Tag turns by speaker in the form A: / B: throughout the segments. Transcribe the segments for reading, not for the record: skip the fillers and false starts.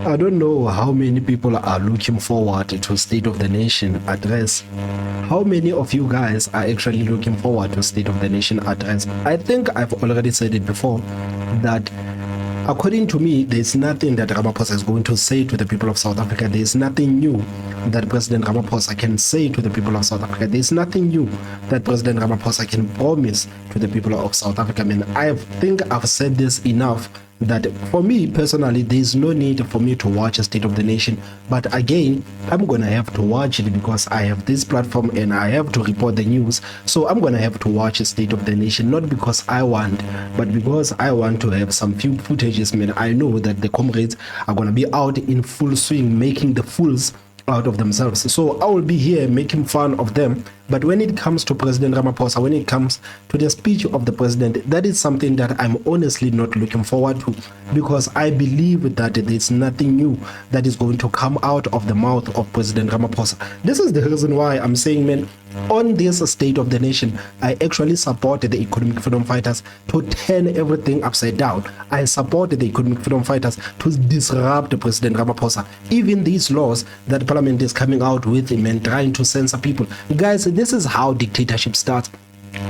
A: I don't know how many people are looking forward to State of the Nation address. How many of you guys are actually looking forward to State of the Nation address? I think I've already said it before that according to me, there's nothing that Ramaphosa is going to say to the people of South Africa. There's nothing new that President Ramaphosa can say to the people of South Africa. There's nothing new that President Ramaphosa can promise to the people of South Africa. I mean, I think I've said this enough that for me personally, there's no need for me to watch a State of the Nation. But again, I'm going to have to watch it because I have this platform and I have to report the news. So I'm going to have to watch a State of the Nation, not because I want, but because I want to have some few footages. Man, I know that the comrades are going to be out in full swing, making the fools out of themselves. So I will be here making fun of them. But when it comes to President Ramaphosa, when it comes to the speech of the president, that is something that I'm honestly not looking forward to, because I believe that there's nothing new that is going to come out of the mouth of President Ramaphosa. This is the reason why I'm saying, man, on this State of the Nation, I actually supported the economic freedom fighters to turn everything upside down. I supported the economic freedom fighters to disrupt President Ramaphosa. Even these laws that Parliament is coming out with him and trying to censor people. Guys, this is how dictatorship starts.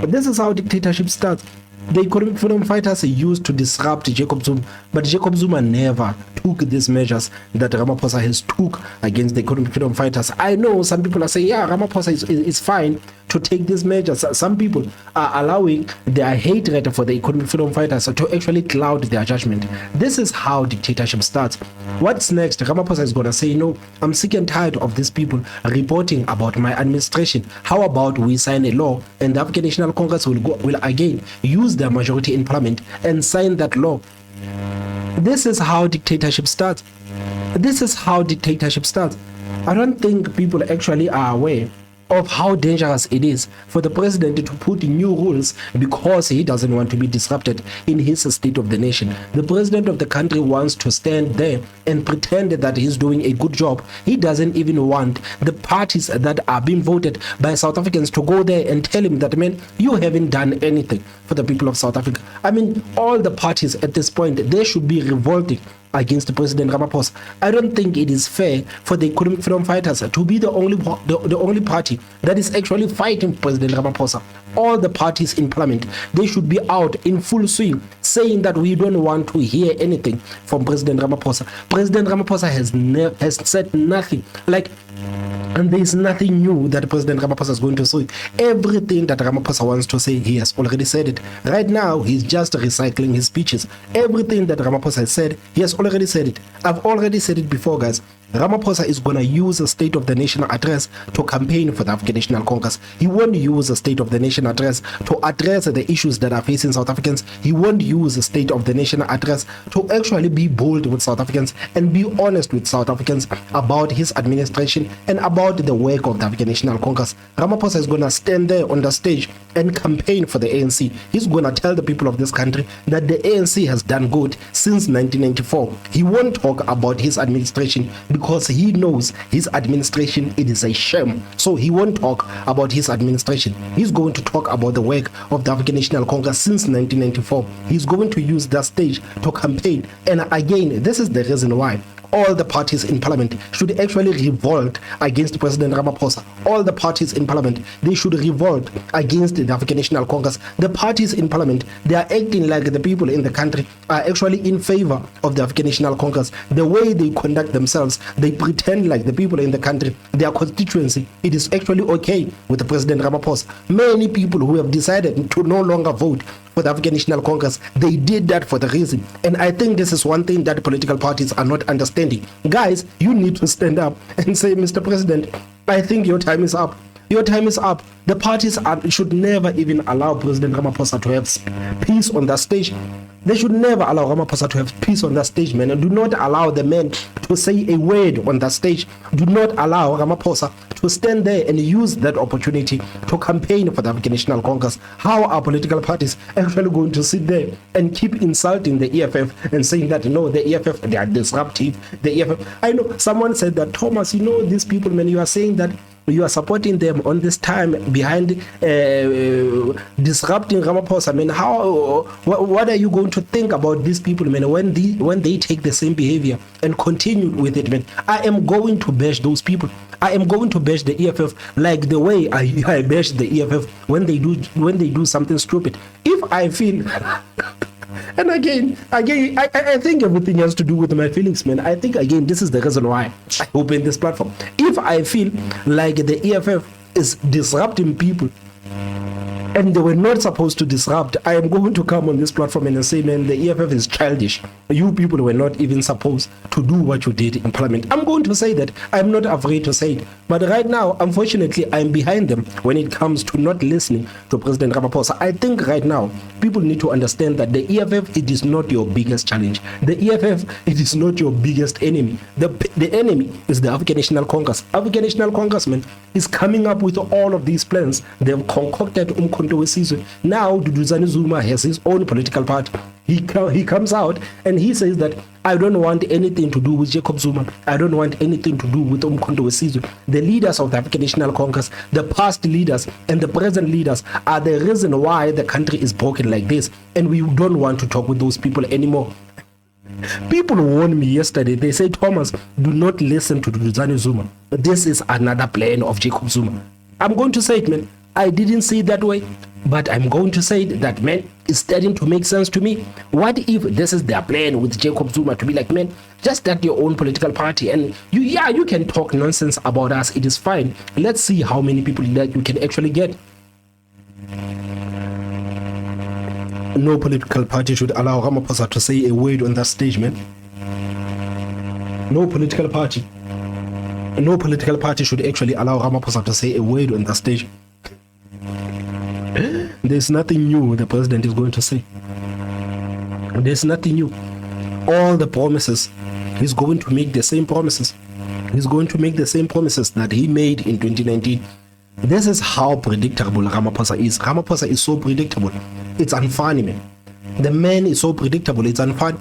A: This is how dictatorship starts. The economic freedom fighters used to disrupt Jacob Zuma, but Jacob Zuma never took these measures that Ramaphosa has took against the economic freedom fighters. I know some people are saying, yeah, Ramaphosa is fine to take these measures. Some people are allowing their hatred for the economic freedom fighters to actually cloud their judgment. This is how dictatorship starts. What's next? Ramaphosa is going to say, no, I'm sick and tired of these people reporting about my administration. How about we sign a law and the African National Congress will again use their majority in parliament and sign that law. This is how dictatorship starts. This is how dictatorship starts. I don't think people actually are aware of how dangerous it is for the president to put new rules because he doesn't want to be disrupted in his State of the Nation. The president of the country wants to stand there and pretend that he's doing a good job. He doesn't even want the parties that are being voted by South Africans to go there and tell him that, man, you haven't done anything for the people of South Africa. I mean, all the parties at this point, they should be revolting against President Ramaphosa. I don't think it is fair for the economic freedom fighters to be the only party that is actually fighting President Ramaphosa. All the parties in parliament, they should be out in full swing saying that we don't want to hear anything from President Ramaphosa. President Ramaphosa has said nothing. And there is nothing new that President Ramaphosa is going to say. Everything that Ramaphosa wants to say, he has already said it. Right now, he's just recycling his speeches. Everything that Ramaphosa has said, he has already said it. I've already said it before, guys. Ramaphosa is going to use a State of the Nation address to campaign for the African National Congress. He won't use a State of the Nation address to address the issues that are facing South Africans. He won't use a State of the Nation address to actually be bold with South Africans and be honest with South Africans about his administration and about the work of the African National Congress. Ramaphosa is going to stand there on the stage and campaign for the ANC. He's going to tell the people of this country that the ANC has done good since 1994. He won't talk about his administration because he knows his administration, it is a shame. So he won't talk about his administration. He's going to talk about the work of the African National Congress since 1994. He's going to use that stage to campaign. And again, this is the reason why all the parties in parliament should actually revolt against President Ramaphosa. All the parties in parliament, they should revolt against the African National Congress. The parties in parliament, they are acting like the people in the country are actually in favor of the African National Congress. The way they conduct themselves, they pretend like the people in the country, their constituency, it is actually okay with the President Ramaphosa. Many people who have decided to no longer vote for the African National Congress, they did that for the reason. And I think this is one thing that political parties are not understanding. Guys, you need to stand up and say, Mr. President, I think your time is up. Your time is up. The parties should never even allow President Ramaphosa to have peace on that stage. They should never allow Ramaphosa to have peace on that stage, man. And do not allow the man to say a word on that stage. Do not allow Ramaphosa to stand there and use that opportunity to campaign for the African National Congress. How are political parties actually going to sit there and keep insulting the EFF and saying that, no, the EFF, they are disruptive. The EFF, I know someone said that, Thomas, you know, these people, man, you are saying that you are supporting them on this time behind disrupting Ramaphosa. I mean, what are you going to think about these people, man, when they take the same behavior and continue with it, man? I am going to bash those people. I am going to bash the EFF like the way I bash the EFF when they do something stupid. If I feel and again, I think everything has to do with my feelings, man. I think, again, this is the reason why I open this platform. If I feel like the EFF is disrupting people and they were not supposed to disrupt, I am going to come on this platform and say, man, the EFF is childish. You people were not even supposed to do what you did in Parliament. I'm going to say that. I'm not afraid to say it. But right now, unfortunately, I'm behind them when it comes to not listening to President Ramaphosa. I think right now, people need to understand that the EFF, it is not your biggest challenge. The EFF, it is not your biggest enemy. The enemy is the African National Congress. African National Congress, man, is coming up with all of these plans. They've concocted now Duduzane Zuma has his own political party. He comes out and he says that I don't want anything to do with Jacob Zuma. I don't want anything to do with Umkhonto weSizwe. The leaders of the African National Congress, the past leaders and the present leaders, are the reason why the country is broken like this, and we don't want to talk with those people anymore. People warned me yesterday. They say, Thomas, do not listen to Duduzane Zuma. This is another plan of Jacob Zuma. I'm going to say it, man. I didn't see it that way, but I'm going to say that, man, it's starting to make sense to me. What if this is their plan with Jacob Zuma to be like, man, just start your own political party and you can talk nonsense about us. It is fine. Let's see how many people that you can actually get. No political party should allow Ramaphosa to say a word on that stage, man. No political party should actually allow Ramaphosa to say a word on that stage. There's nothing new the president is going to say. There's nothing new. All the promises, he's going to make the same promises. He's going to make the same promises that he made in 2019. This is how predictable Ramaphosa is. Ramaphosa is so predictable. It's unfunny, man. The man is so predictable. It's unfunny.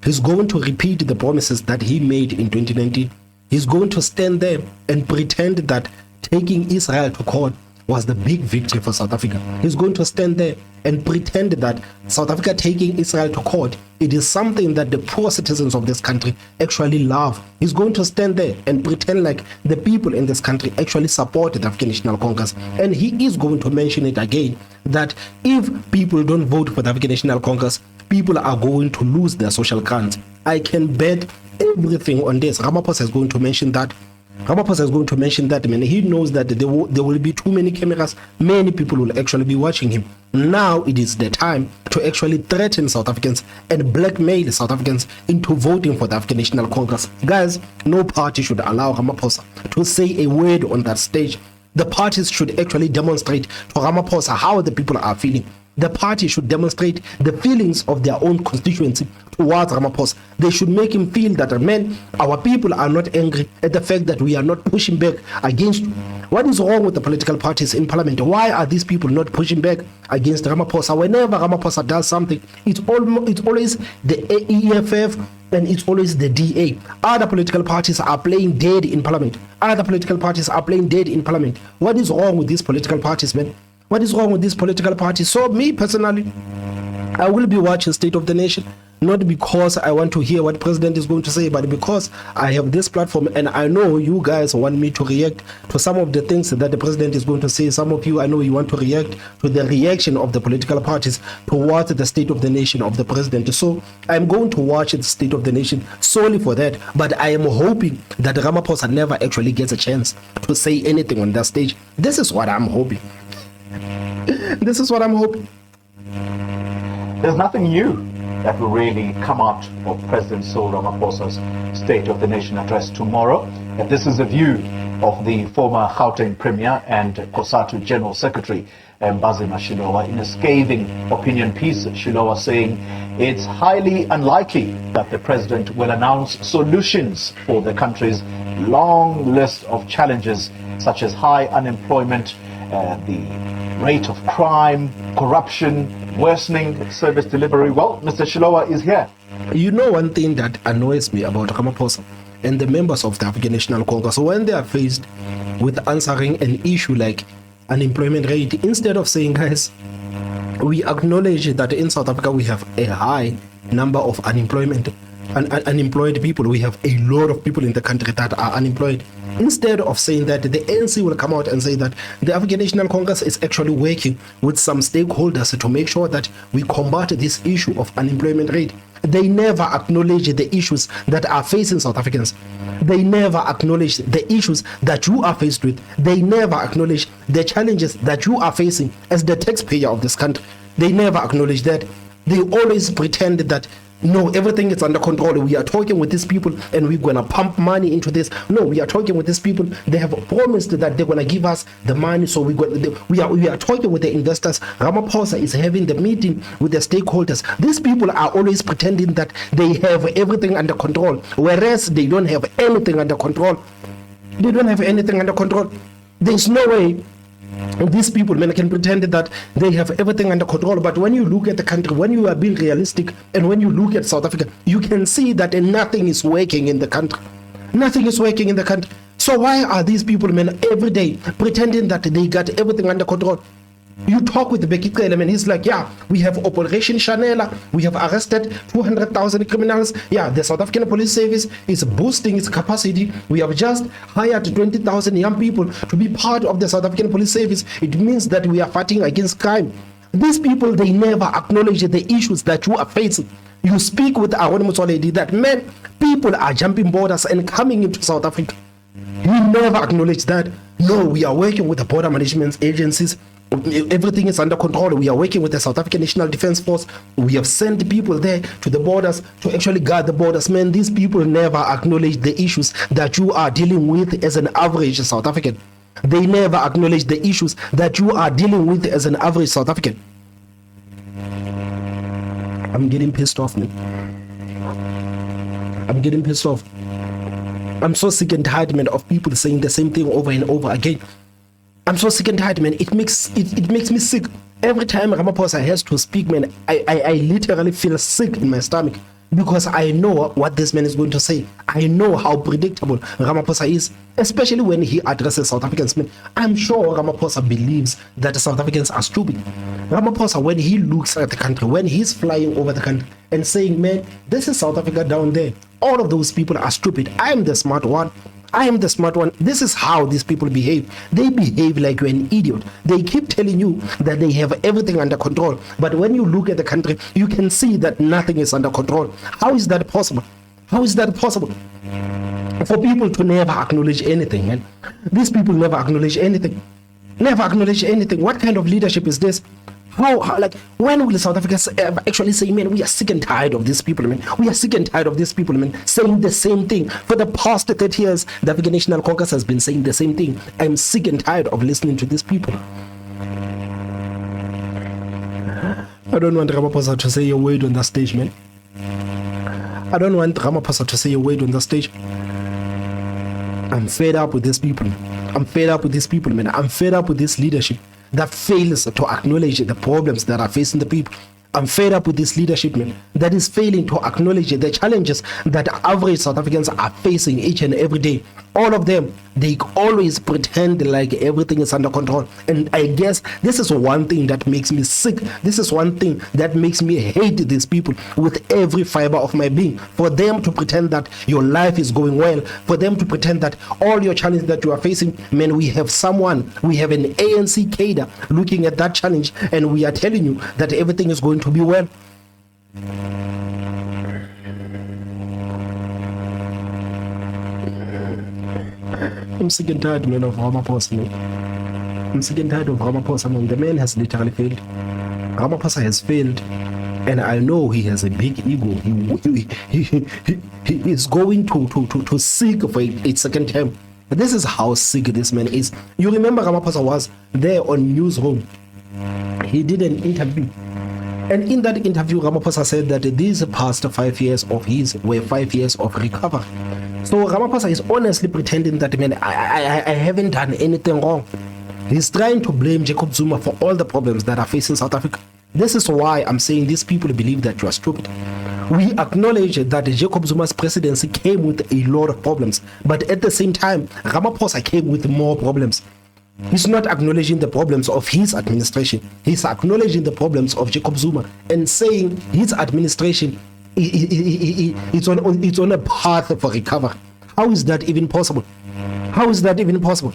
A: He's going to repeat the promises that he made in 2019. He's going to stand there and pretend that taking Israel to court was the big victory for South Africa. He's going to stand there and pretend that South Africa taking Israel to court, it is something that the poor citizens of this country actually love. He's going to stand there and pretend like the people in this country actually support the African National Congress. And he is going to mention it again, that if people don't vote for the African National Congress, people are going to lose their social grants. I can bet everything on this. Ramaphosa is going to mention that. Ramaphosa is going to mention that, man. He knows that there will be too many cameras. Many people will actually be watching him. Now it is the time to actually threaten South Africans and blackmail South Africans into voting for the African National Congress. Guys, no party should allow Ramaphosa to say a word on that stage. The parties should actually demonstrate to Ramaphosa how the people are feeling. The party should demonstrate the feelings of their own constituency towards Ramaphosa. They should make him feel that, man, our people are not angry at the fact that we are not pushing back against. What is wrong with the political parties in parliament? Why are these people not pushing back against Ramaphosa? Whenever Ramaphosa does something, it's always the EFF and it's always the DA. Other political parties are playing dead in parliament. What is wrong with these political parties, man? What is wrong with these political parties? So me personally, I will be watching State of the Nation, not because I want to hear what president is going to say, but because I have this platform and I know you guys want me to react to some of the things that the president is going to say. Some of you, I know you want to react to the reaction of the political parties towards the State of the Nation of the president. So I'm going to watch the State of the Nation solely for that, but I am hoping that Ramaphosa never actually gets a chance to say anything on that stage. This is what I'm hoping. This is what I'm hoping.
B: There's nothing new that will really come out of President Cyril Ramaphosa's State of the Nation address tomorrow. And this is a view of the former Gauteng Premier and COSATU General Secretary Mbhazima Shilowa in a scathing opinion piece. Shilowa saying it's highly unlikely that the president will announce solutions for the country's long list of challenges, such as high unemployment, the rate of crime, corruption, worsening service delivery. Well, Mr. Shilowa is here.
A: You know, one thing that annoys me about Ramaphosa and the members of the African National Congress, when they are faced with answering an issue like unemployment rate, instead of saying, guys, we acknowledge that in South Africa we have a high number of unemployed people. We have a lot of people in the country that are unemployed. Instead of saying that, the ANC will come out and say that the African National Congress is actually working with some stakeholders to make sure that we combat this issue of unemployment rate. They never acknowledge the issues that are facing South Africans. They never acknowledge the issues that you are faced with. They never acknowledge the challenges that you are facing as the taxpayer of this country. They never acknowledge that. They always pretend that, no, everything is under control. We are talking with these people and we're going to pump money into this. No, we are talking with these people. They have promised that they're going to give us the money. So we are talking with the investors. Ramaphosa is having the meeting with the stakeholders. These people are always pretending that they have everything under control, whereas they don't have anything under control. They don't have anything under control. There's no way these people, man, can pretend that they have everything under control. But when you look at the country, when you are being realistic, and when you look at South Africa, you can see that nothing is working in the country. Nothing is working in the country. So why are these people, man, every day pretending that they got everything under control? You talk with Becky Cele, and he's like, yeah, we have Operation Chanela. We have arrested 200,000 criminals. Yeah, the South African Police Service is boosting its capacity. We have just hired 20,000 young people to be part of the South African Police Service. It means that we are fighting against crime. These people, they never acknowledge the issues that you are facing. You speak with R150 that, man, people are jumping borders and coming into South Africa. You never acknowledge that. No, we are working with the border management agencies. Everything is under control. We are working with the South African National Defence Force. We have sent people there to the borders to actually guard the borders. Man, these people never acknowledge the issues that you are dealing with as an average South African. They never acknowledge the issues that you are dealing with as an average South African. I'm getting pissed off, man. I'm getting pissed off. I'm so sick and tired, man, of people saying the same thing over and over again. I'm so sick and tired, man. It makes me sick. Every time Ramaphosa has to speak, man, I literally feel sick in my stomach, because I know what this man is going to say. I know how predictable Ramaphosa is, especially when he addresses South Africans. Man, I'm sure Ramaphosa believes that the South Africans are stupid. Ramaphosa, when he looks at the country, when he's flying over the country and saying, man, this is South Africa down there, all of those people are stupid. I am the smart one. I am the smart one. This is how these people behave. They behave like you're an idiot. They keep telling you that they have everything under control. But when you look at the country, you can see that nothing is under control. How is that possible? How is that possible? For people to never acknowledge anything, man. These people never acknowledge anything. Never acknowledge anything. What kind of leadership is this? How like, when will South Africa actually say, man, we are sick and tired of these people, man. We are sick and tired of these people, man, saying the same thing. For the past 30 years, the African National Congress has been saying the same thing. I'm sick and tired of listening to these people. I don't want Ramaphosa to say a word on the stage, man. I don't want Ramaphosa to say a word on the stage. I'm fed up with these people. I'm fed up with these people, man. I'm fed up with this leadership that fails to acknowledge the problems that are facing the people. I'm fed up with this leadership, man, that is failing to acknowledge the challenges that average South Africans are facing each and every day. All of them, they always pretend like everything is under control. And I guess this is one thing that makes me sick. This is one thing that makes me hate these people with every fiber of my being. For them to pretend that your life is going well, for them to pretend that all your challenges that you are facing, man, we have an ANC cadre looking at that challenge, and we are telling you that everything is going to be well. I'm sick and tired, man, of Ramaphosa, man. I'm sick and tired of Ramaphosa, man. The man has literally failed. Ramaphosa has failed, and I know he has a big ego. He is going to seek for a second term. But this is how sick this man is. You remember Ramaphosa was there on Newsroom. He did an interview. And in that interview, Ramaphosa said that these past 5 years of his were 5 years of recovery. So Ramaphosa is honestly pretending that, man, I haven't done anything wrong. He's trying to blame Jacob Zuma for all the problems that are facing South Africa. This is why I'm saying these people believe that you are stupid. We acknowledge that Jacob Zuma's presidency came with a lot of problems, but at the same time, Ramaphosa came with more problems. He's not acknowledging the problems of his administration. He's acknowledging the problems of Jacob Zuma and saying his administration it's on a path for recovery. How is that even possible? How is that even possible?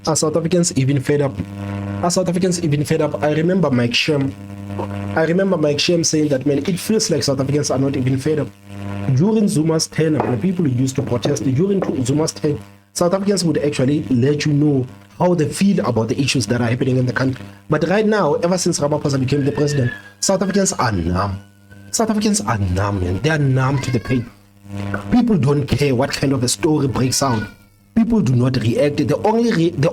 A: Are South Africans even fed up? Are South Africans even fed up? I remember Mike Shem saying that, man, it feels like South Africans are not even fed up. During Zuma's tenure, when people used to protest, during Zuma's tenure, South Africans would actually let you know how they feel about the issues that are happening in the country. But right now, ever since Ramaphosa became the president, South Africans are numb. South Africans are numb, man. They are numb to the pain. People don't care what kind of a story breaks out. People do not react. The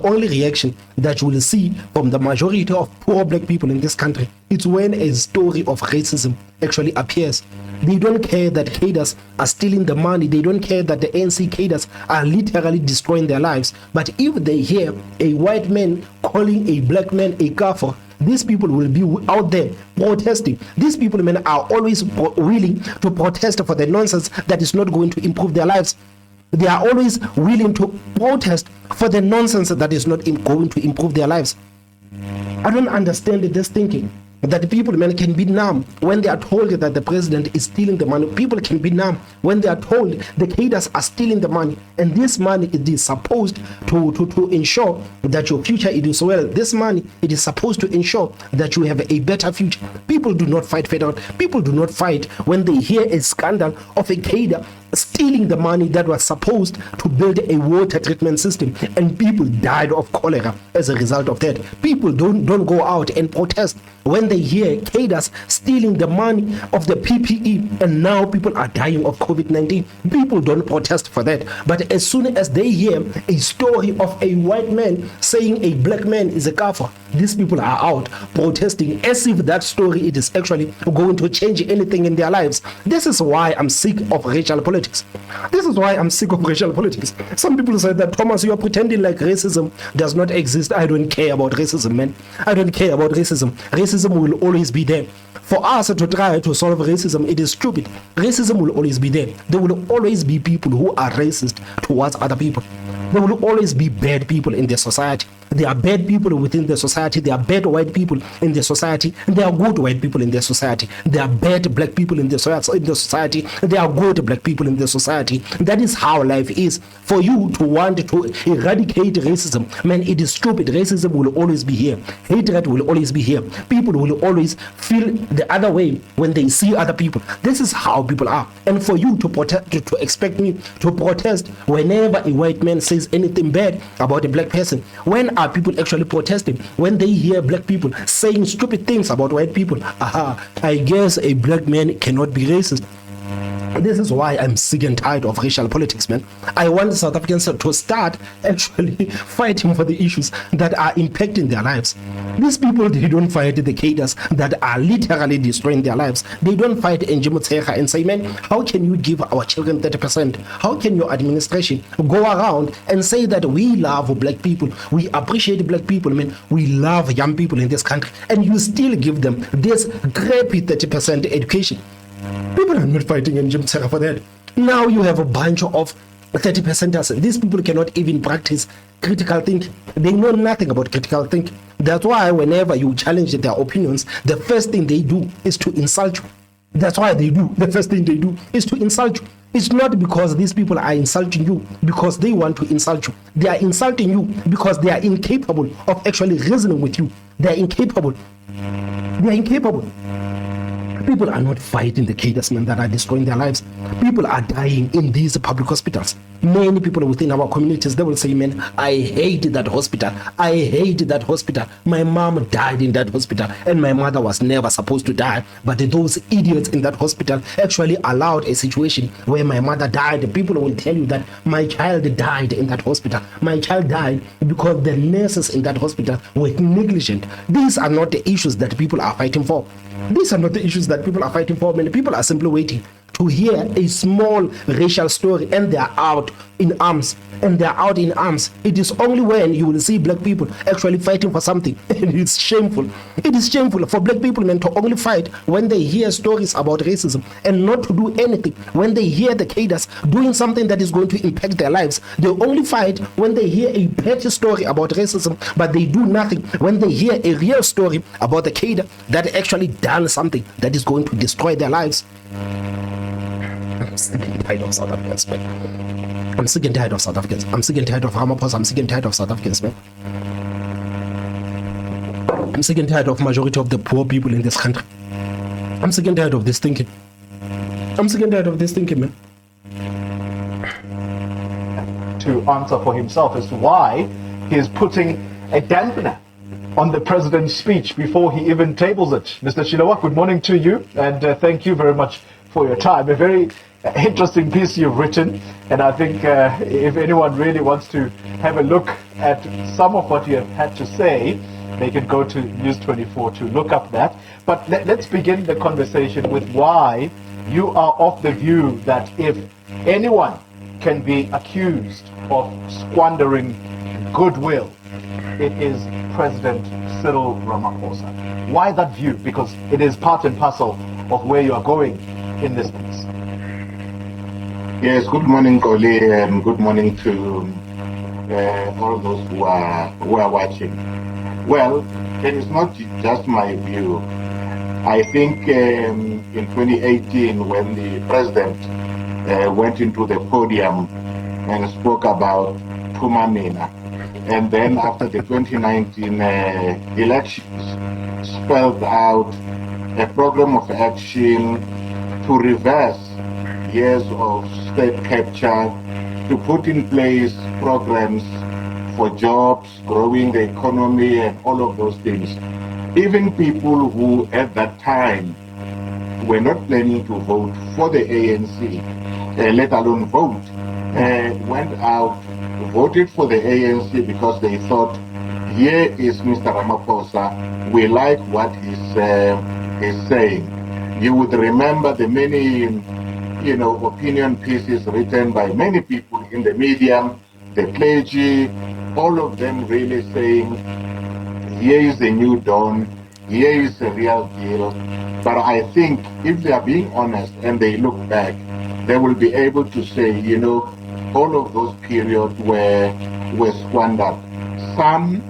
A: only reaction that you will see from the majority of poor black people in this country is when a story of racism actually appears. They don't care that cadres are stealing the money. They don't care that the ANC cadres are literally destroying their lives. But if they hear a white man calling a black man a kafir, these people will be out there protesting. These people, men, are always willing to protest for the nonsense that is not going to improve their lives. They are always willing to protest for the nonsense that is not going to improve their lives. I don't understand this thinking that people, man, can be numb when they are told that the president is stealing the money. People can be numb when they are told the cadres are stealing the money, and this money it is supposed to ensure that your future is well. This money, it is supposed to ensure that you have a better future. People do not fight federal. People do not fight when they hear a scandal of a cadre stealing the money that was supposed to build a water treatment system, and people died of cholera as a result of that. People don't go out and protest when they hear cadres stealing the money of the PPE, and now people are dying of COVID-19. People don't protest for that. But as soon as they hear a story of a white man saying a black man is a kafir, these people are out protesting as if that story it is actually going to change anything in their lives. This is why I'm sick of racial politics. This is why I'm sick of racial politics. Some people say that, Thomas, you are pretending like racism does not exist. I don't care about racism, man. I don't care about racism. Racism will always be there. For us to try to solve racism, it is stupid. Racism will always be there. There will always be people who are racist towards other people. There will always be bad people in the society. There are bad people within the society. There are bad white people in the society. And there are good white people in the society. There are bad black people in the society. There are good black people in the society. That is how life is. For you to want to eradicate racism, man, it is stupid. Racism will always be here. Hatred will always be here. People will always feel the other way when they see other people. This is how people are. And for you to expect me to protest whenever a white man says anything bad about a black person, when are people actually protesting? When they hear black people saying stupid things about white people, I guess a black man cannot be racist. This is why I'm sick and tired of racial politics, man. I want South Africans to start actually fighting for the issues that are impacting their lives. These people, they don't fight the cadres that are literally destroying their lives. They don't fight Mbhazima and say, man, how can you give our children 30%? How can your administration go around and say that we love black people, we appreciate black people, man, we love young people in this country, and you still give them this crappy 30% education? People are not fighting in Mbhazima for that. Now you have a bunch of 30%ers. These people cannot even practice critical thinking. They know nothing about critical thinking. That's why whenever you challenge their opinions, the first thing they do is to insult you. That's why they do. The first thing they do is to insult you. It's not because these people are insulting you because they want to insult you. They are insulting you because they are incapable of actually reasoning with you. They are incapable. They are incapable. People are not fighting the cadres, men, that are destroying their lives. People are dying in these public hospitals. Many people within our communities, they will say, man, I hate that hospital. I hate that hospital. My mom died in that hospital and my mother was never supposed to die. But those idiots in that hospital actually allowed a situation where my mother died. People will tell you that my child died in that hospital. My child died because the nurses in that hospital were negligent. These are not the issues that people are fighting for. These are not the issues that people are fighting for. Many people are simply waiting to hear a small racial story and they are out in arms. It is only when you will see black people actually fighting for something. And it's shameful. It is shameful for black people, man, to only fight when they hear stories about racism and not to do anything. When they hear the cadres doing something that is going to impact their lives, they only fight when they hear a petty story about racism, but they do nothing when they hear a real story about the cadre that actually done something that is going to destroy their lives. I'm sick and tired of South Africans, man. I'm sick and tired of South Africans. I'm sick and tired of Ramaphosa. I'm sick and tired of South Africans, man. I'm sick and tired of majority of the poor people in this country. I'm sick and tired of this thinking. I'm sick and tired of this thinking, man.
B: To answer for himself as to why he is putting a dampener on the president's speech before he even tables it. Mr. Shilowa, good morning to you, and thank you very much for your time. A very interesting piece you've written, and I think if anyone really wants to have a look at some of what you have had to say, they can go to News 24 to look up that. But let's begin the conversation with why you are of the view that if anyone can be accused of squandering goodwill, it is President Cyril Ramaphosa. Why that view? Because it is part and parcel of where you are going in this piece.
C: Yes, good morning, Koli, and good morning to all those who are watching. Well, it is not just my view. I think in 2018, when the president went into the podium and spoke about Tumamina, and then after the 2019 elections, spelled out a program of action to reverse years of state capture, to put in place programs for jobs, growing the economy, and all of those things. Even people who at that time were not planning to vote for the ANC, let alone vote, went out, voted for the ANC because they thought, here is Mr. Ramaphosa, we like what he's saying. You would remember the many, opinion pieces written by many people in the media, the clergy, all of them really saying, here is the new dawn, here is the real deal. But I think if they are being honest and they look back, they will be able to say, all of those periods were squandered. Some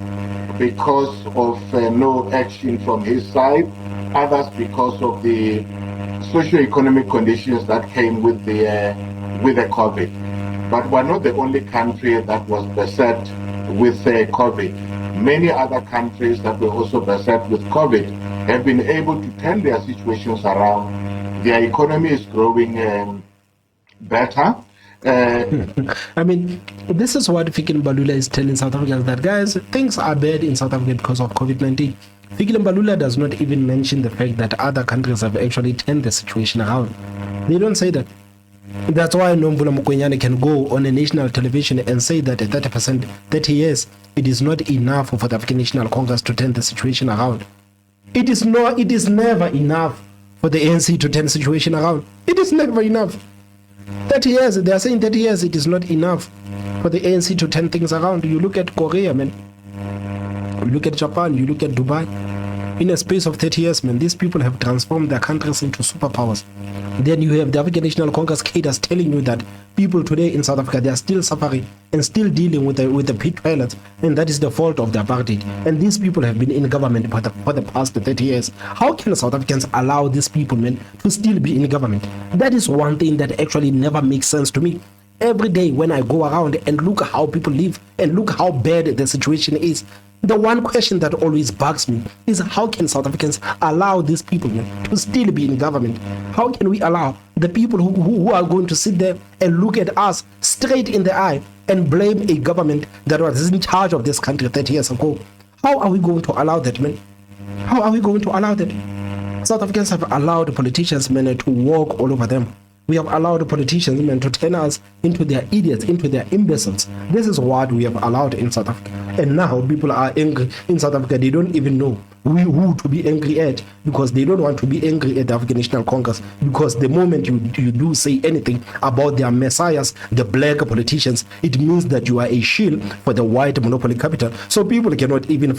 C: because of no action from his side, others because of the socio-economic conditions that came with the COVID. But we're not the only country that was beset with COVID. Many other countries that were also beset with COVID have been able to turn their situations around. Their economy is growing better.
A: I mean, this is what Fikile Mbalula is telling South Africans, that guys, things are bad in South Africa because of COVID-19. Fikile Mbalula does not even mention the fact that other countries have actually turned the situation around. They don't say that. That's why Nomvula Mokonyane can go on a national television and say that at 30%, 30 years, it is not enough for the African National Congress to turn the situation around. It is never enough for the ANC to turn the situation around. It is never enough. 30 years, they are saying 30 years, it is not enough for the ANC to turn things around. You look at Korea, man. You look at Japan, you look at Dubai. In a space of 30 years, man, these people have transformed their countries into superpowers. Then you have the African National Congress cadres telling you that people today in South Africa, they are still suffering and still dealing with the pit toilets, and that is the fault of the apartheid. And these people have been in government for the past 30 years. How can South Africans allow these people, man, to still be in government? That is one thing that actually never makes sense to me. Every day when I go around and look how people live and look how bad the situation is, the one question that always bugs me is, how can South Africans allow these people, man, to still be in government? How can we allow the people who are going to sit there and look at us straight in the eye and blame a government that was in charge of this country 30 years ago? How are we going to allow that, man? How are we going to allow that? South Africans have allowed politicians, man, to walk all over them. We have allowed the politicians, man, to turn us into their idiots, into their imbeciles. This is what we have allowed in South Africa. And now people are angry in South Africa. They don't even know who to be angry at, because they don't want to be angry at the African National Congress, because the moment you do say anything about their messiahs, the black politicians, it means that you are a shield for the white monopoly capital. So people cannot even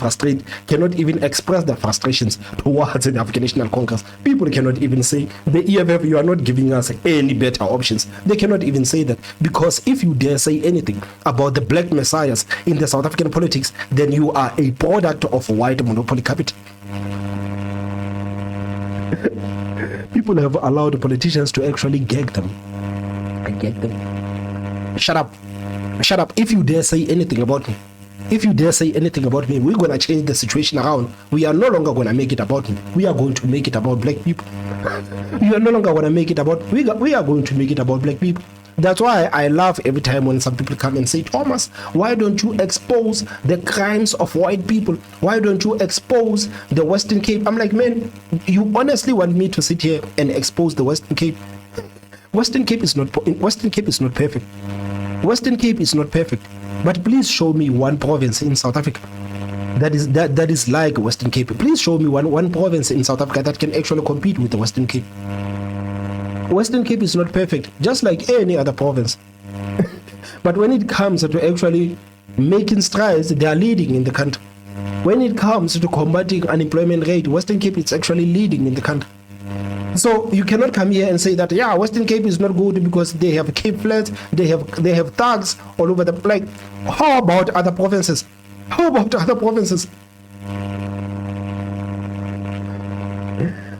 A: express their frustrations towards the African National Congress. People cannot even say, the EFF, you are not giving us any better options. They cannot even say that, because if you dare say anything about the black messiahs in the South African politics, then you are a product of white monopoly capital. People have allowed politicians to actually gag them. Shut up. If you dare say anything about me, we're going to change the situation around. We are no longer going to make it about me. We are going to make it about black people. We are no longer going to make it about, we are going to make it about black people. That's why I laugh every time when some people come and say, Thomas, why don't you expose the crimes of white people? Why don't you expose the Western Cape? I'm like, man, you honestly want me to sit here and expose the Western Cape? Western Cape is not perfect. Western Cape is not perfect. But please show me one province in South Africa that is like Western Cape. Please show me one province in South Africa that can actually compete with the Western Cape. Western Cape is not perfect, just like any other province. But when it comes to actually making strides, they are leading in the country. When it comes to combating unemployment rate, Western Cape is actually leading in the country. So you cannot come here and say that, yeah, Western Cape is not good because they have Cape Flats, they have thugs all over the place. How about other provinces?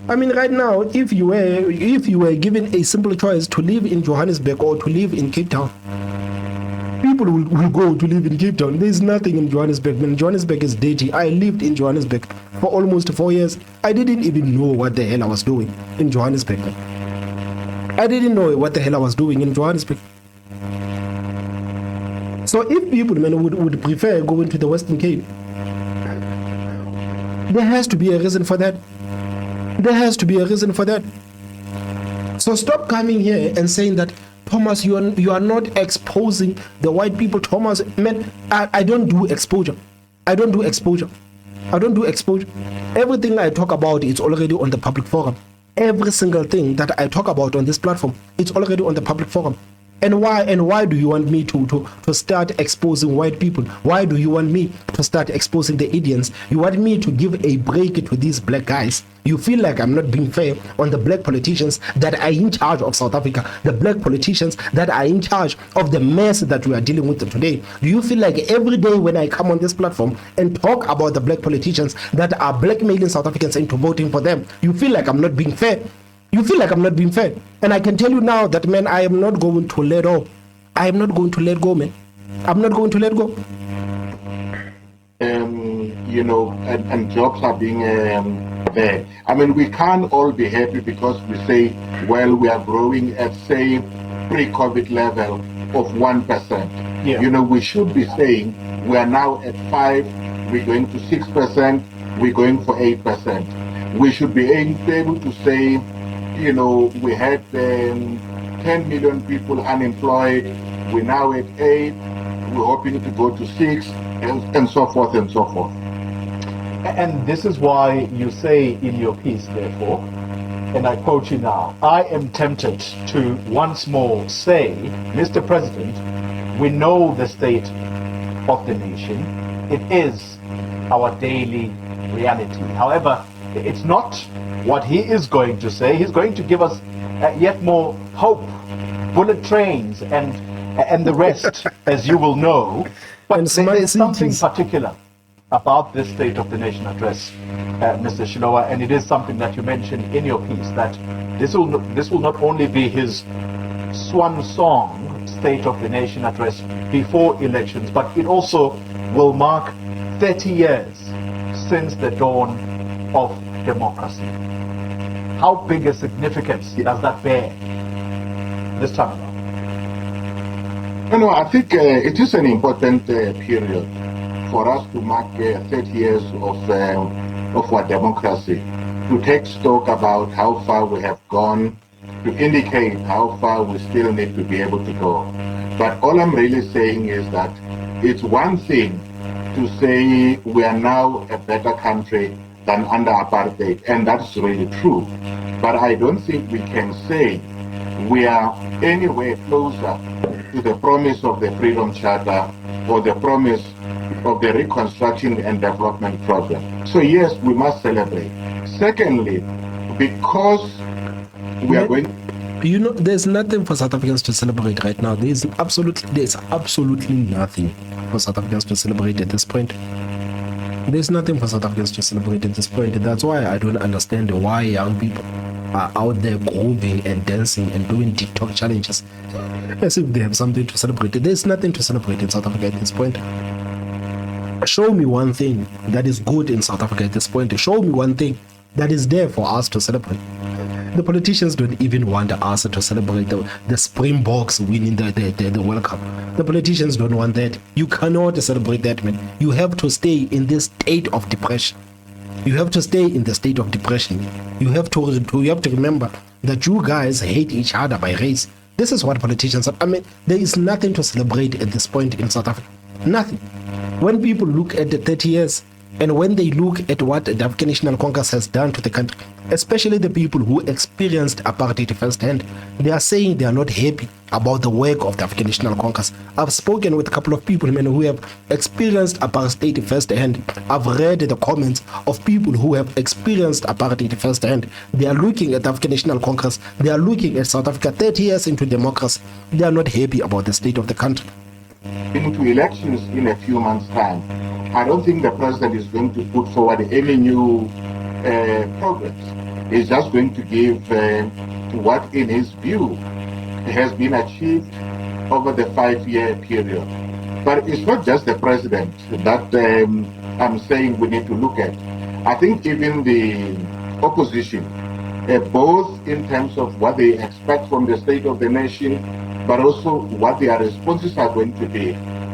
A: I mean, right now, if you were given a simple choice to live in Johannesburg or to live in Cape Town, people will go to live in Cape Town. There's nothing in Johannesburg. Man, Johannesburg is dirty. I lived in Johannesburg for almost 4 years. I didn't even know what the hell I was doing in Johannesburg. So if people, man, would prefer going to the Western Cape, there has to be a reason for that. So stop coming here and saying that, Thomas, you are not exposing the white people. Thomas, man, I don't do exposure. Everything I talk about is already on the public forum. Every single thing that I talk about on this platform, it's already on the public forum. And why do you want me to start exposing white people? Why do you want me to start exposing the Indians? You want me to give a break to these black guys? You feel like I'm not being fair on the black politicians that are in charge of South Africa, the black politicians that are in charge of the mess that we are dealing with today. Do you feel like every day when I come on this platform and talk about the black politicians that are blackmailing South Africans into voting for them, you feel like I'm not being fair? And I can tell you now that, man, I am not going to let go. I'm not going to let go.
C: And jobs are being there. I mean, we can't all be happy because we say, well, we are growing at, say, pre-COVID level of 1%.
B: Yeah.
C: We should be saying we are now at 5%, we're going to 6%, we're going for 8%. We should be able to say, we had 10 million people unemployed, we're now at 8, we're hoping to go to 6, and so forth and so forth.
B: And this is why you say in your piece, therefore, and I quote you now, I am tempted to once more say, Mr. President, we know the state of the nation. It is our daily reality. However, it's not what he is going to say. He's going to give us yet more hope, bullet trains, and the rest, as you will know. But there is something particular about this State of the Nation address, Mr. Shilowa, and it is something that you mentioned in your piece, that this will not only be his swan song State of the Nation address before elections, but it also will mark 30 years since the dawn of democracy. How big a significance does that bear this time around?
C: I think it is an important period for us to mark 30 years of our democracy, to take stock about how far we have gone, to indicate how far we still need to be able to go. But all I'm really saying is that it's one thing to say we are now a better country than under apartheid, and that's really true. But I don't think we can say we are anywhere closer to the promise of the Freedom Charter or the promise of the Reconstruction and Development Program. So yes, we must celebrate. Secondly, because we are going...
A: You know, there's nothing for South Africans to celebrate right now. There's absolutely nothing for South Africans to celebrate at this point. There's nothing for South Africans to celebrate at this point. That's why I don't understand why young people are out there grooving and dancing and doing TikTok challenges as if they have something to celebrate. There's nothing to celebrate in South Africa at this point. Show me one thing that is good in South Africa at this point. Show me one thing that is there for us to celebrate. The politicians don't even want us to celebrate the Springboks winning the World Cup. The politicians don't want that. You cannot celebrate that, man. You have to stay in this state of depression. You have to stay in the state of depression. You have to remember that you guys hate each other by race. This is what politicians are. I mean, there is nothing to celebrate at this point in South Africa. Nothing. When people look at the 30 years, and when they look at what the African National Congress has done to the country, especially the people who experienced apartheid firsthand, they are saying they are not happy about the work of the African National Congress. I've spoken with a couple of people, who have experienced apartheid firsthand. I've read the comments of people who have experienced apartheid firsthand. They are looking at the African National Congress. They are looking at South Africa 30 years into democracy. They are not happy about the state of the country.
C: Into elections in a few months' time, I don't think the president is going to put forward any new programs. He's just going to give what, in his view, has been achieved over the 5-year period. But it's not just the president that I'm saying we need to look at. I think even the opposition, both in terms of what they expect from the state of the nation, but also what their responses are going to be,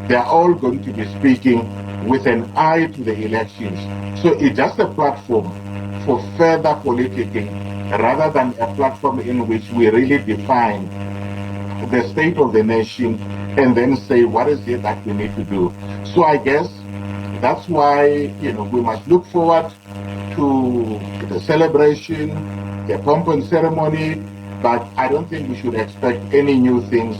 C: they are all going to be speaking with an eye to the elections. So it's just a platform for further politicking rather than a platform in which we really define the state of the nation and then say what is it that we need to do. So I guess that's why we must look forward to the celebration, the pomp and ceremony, but I don't think we should expect any new things,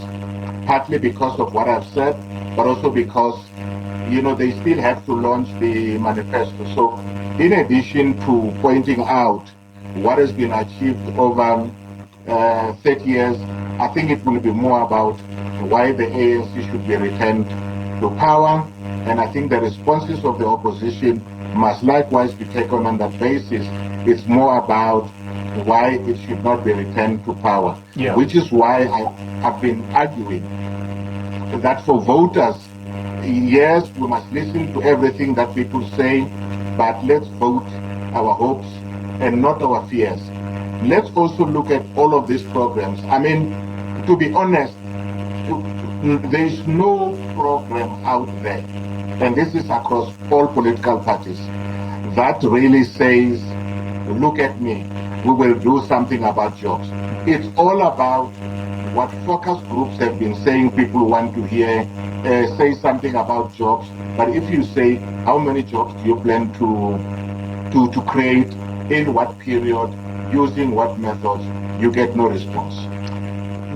C: partly because of what I've said, but also because they still have to launch the manifesto. So in addition to pointing out what has been achieved over 30 years, I think it will be more about why the ANC should be returned to power. And I think the responses of the opposition must likewise be taken on that basis. It's more about why it should not be returned to power, which is why I have been arguing that for voters, yes, we must listen to everything that people say, but let's vote our hopes and not our fears. Let's also look at all of these programs. I mean, to be honest, there is no program out there, and this is across all political parties, that really says, look at me, we will do something about jobs. It's all about what focus groups have been saying people want to hear, say something about jobs. But if you say, how many jobs do you plan to create, in what period, using what methods, you get no response.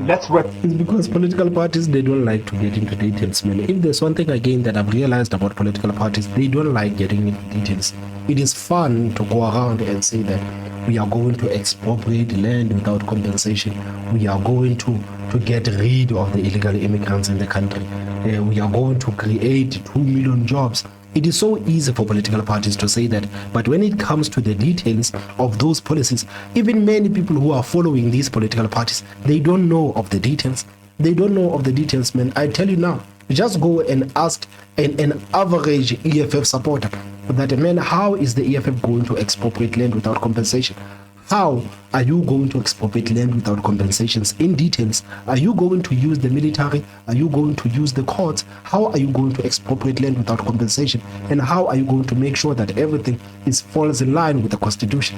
A: It's because political parties, they don't like to get into details, man. If there's one thing again that I've realized about political parties, they don't like getting into details. It is fun to go around and say that we are going to expropriate land without compensation. We are going to get rid of the illegal immigrants in the country. We are going to create 2 million jobs. It is so easy for political parties to say that, but when it comes to the details of those policies, even many people who are following these political parties, they don't know of the details. They don't know of the details, man. I tell you now, just go and ask an average EFF supporter that, man, how is the EFF going to expropriate land without compensation? How are you going to expropriate land without compensations? In details, are you going to use the military? Are you going to use the courts? How are you going to expropriate land without compensation? And how are you going to make sure that everything falls in line with the constitution?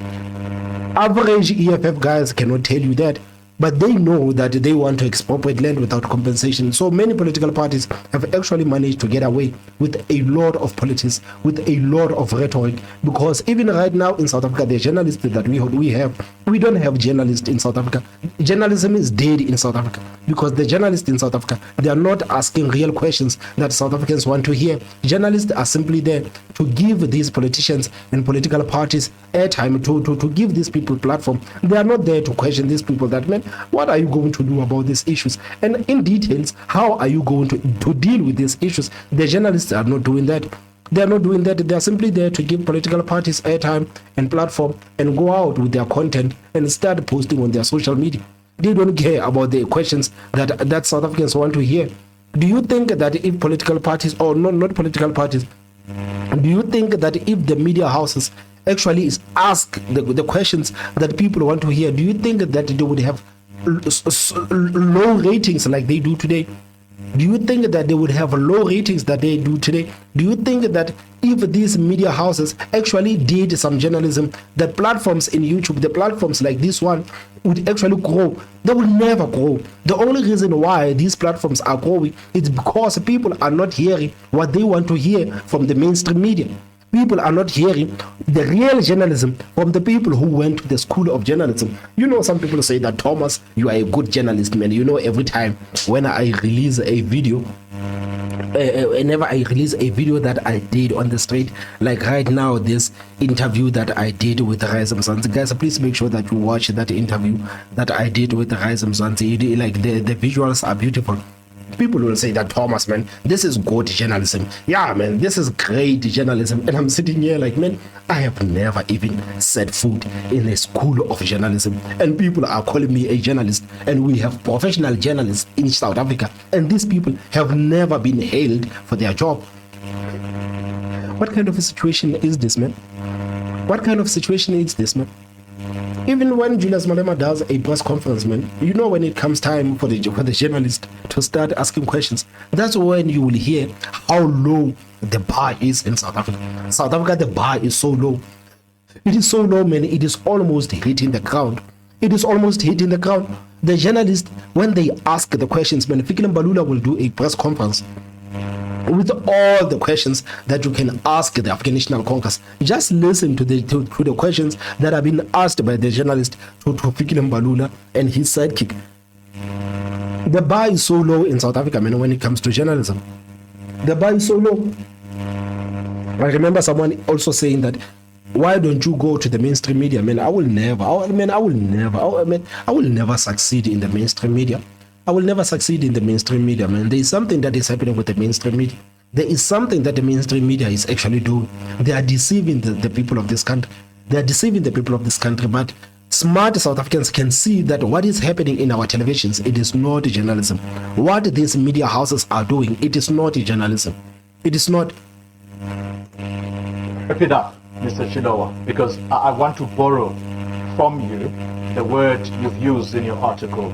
A: Average EFF guys cannot tell you that. but they know that they want to expropriate land without compensation. So many political parties have actually managed to get away with a lot of politics, with a lot of rhetoric, because even right now in South Africa, the journalists that we have, we don't have journalists in South Africa. Journalism is dead in South Africa because the journalists in South Africa, they are not asking real questions that South Africans want to hear. Journalists are simply there to give these politicians and political parties airtime, to give these people platform. They are not there to question these people that, man, what are you going to do about these issues? And in details, how are you going to deal with these issues? The journalists are not doing that. They are not doing that. They are simply there to give political parties airtime and platform and go out with their content and start posting on their social media. They don't care about the questions that South Africans want to hear. Do you think that if political parties, or not political parties, do you think that if the media houses actually ask the questions that people want to hear, do you think that they would have low ratings like they do today? Do you think that they would have low ratings that they do today? Do you think that if these media houses actually did some journalism, the platforms in YouTube, the platforms like this one, would actually grow? They will never grow. The only reason why these platforms are growing is because people are not hearing what they want to hear from the mainstream media. People are not hearing the real journalism from the people who went to the school of journalism. You know, some people say that, Thomas, you are a good journalist, man. You know, every time when I release a video, whenever I release a video that I did on the street, like right now, this interview that I did with Rise Mzansi, guys, please make sure that you watch that interview that I did with Rise Mzansi. Like the visuals are beautiful. People will say that, Thomas, man, this is good journalism. Yeah, man, this is great journalism. And I'm sitting here like, man, I have never even set foot in a school of journalism. And people are calling me a journalist. And we have professional journalists in South Africa. And these people have never been hailed for their job. What kind of a situation is this, man? What kind of situation is this, man? Even when Julius Malema does a press conference, man, you know, when it comes time for the journalist to start asking questions, that's when you will hear how low the bar is in South Africa. South Africa, the bar is so low. It is so low, man, it is almost hitting the ground. It is almost hitting the ground. The journalist, when they ask the questions, man, Fikile Mbalula will do a press conference with all the questions that you can ask the African National Congress. Just listen to the questions that have been asked by the journalist to Fikile Mbalula and his sidekick. The bar is so low in South Africa, man, when it comes to journalism. The bar is so low. I remember someone also saying that, why don't you go to the mainstream media? Man, I will never succeed in the mainstream media. I will never succeed in the mainstream media, man. There is something that is happening with the mainstream media. There is something that the mainstream media is actually doing. They are deceiving the people of this country. They are deceiving the people of this country. But smart South Africans can see that what is happening in our televisions, it is not journalism. What these media houses are doing, it is not journalism. It is not.
B: Wrap it up, Mr. Shilowa, because I want to borrow from you the word you've used in your article,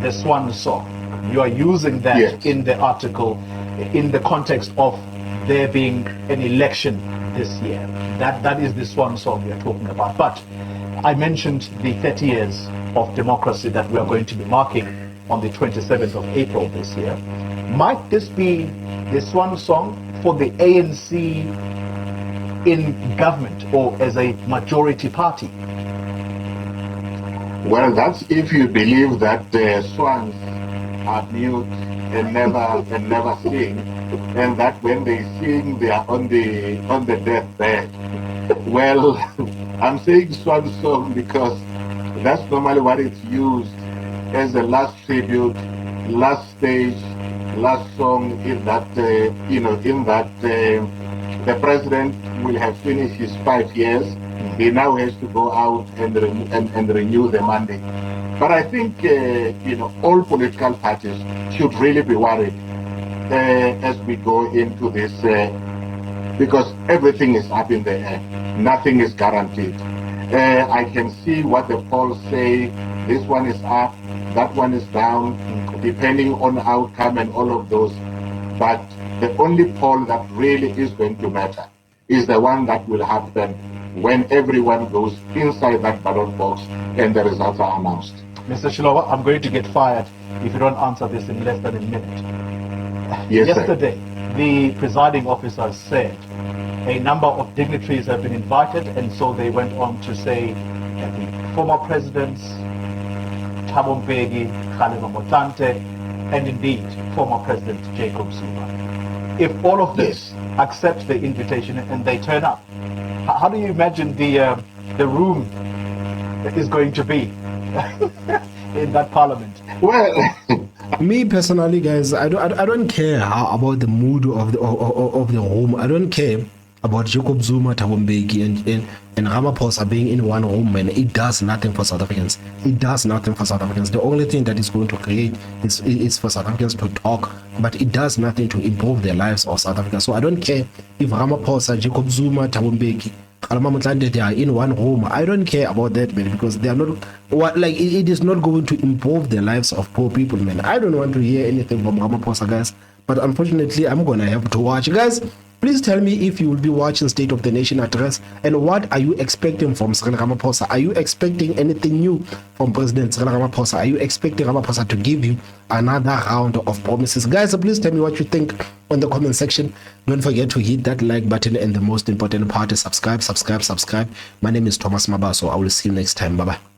B: the swan song. You are using that, yes, in the article in the context of there being an election this year. That is the swan song we are talking about. But I mentioned the 30 years of democracy that we are going to be marking on the 27th of April this year. Might this be the swan song for the ANC in government or as a majority party?
C: Well, that's if you believe that the swans are mute and never sing, and that when they sing they are on the deathbed. Well, I'm saying swan song because that's normally what it's used as the last tribute, last stage, last song in that the president will have finished his 5 years. He now has to go out and renew the mandate. But I think all political parties should really be worried as we go into this because everything is up in the air. Nothing is guaranteed. I can see what the polls say. This one is up, that one is down, depending on outcome and all of those. But the only poll that really is going to matter is the one that will happen when everyone goes inside that ballot box and the results are announced.
B: Mr. Shilowa, I'm going to get fired if you don't answer this in less than a minute.
C: Yes,
B: Yesterday, the presiding officer said a number of dignitaries have been invited, and so they went on to say that the former presidents, Thabo Mbeki, Kgalema Motlanthe, and indeed former President Jacob Zuma. If all of this accept the invitation and they turn up, how do you imagine the room is going to be in that parliament?
C: Well,
A: Me personally, guys, I don't care about the mood of the room. I don't care about Jacob Zuma, Thabo Mbeki, and Ramaphosa being in one room, and it does nothing for South Africans. It does nothing for South Africans. The only thing that is going to create is for South Africans to talk, but it does nothing to improve the lives of South Africa. So I don't care if Ramaphosa, Jacob Zuma, Thabo Mbeki, Kgalema Motlanthe, they are in one room. I don't care about that, man, because they are not it is not going to improve the lives of poor people, man. I don't want to hear anything from Ramaphosa, guys, but unfortunately I'm gonna have to watch. Guys, please tell me if you will be watching State of the Nation address, and what are you expecting from Cyril Ramaphosa? Are you expecting anything new from President Cyril Ramaphosa? Are you expecting Ramaphosa to give you another round of promises? Guys, please tell me what you think on the comment section. Don't forget to hit that like button, and the most important part is subscribe. My name is Thomas Mabaso. I will see you next time. Bye bye.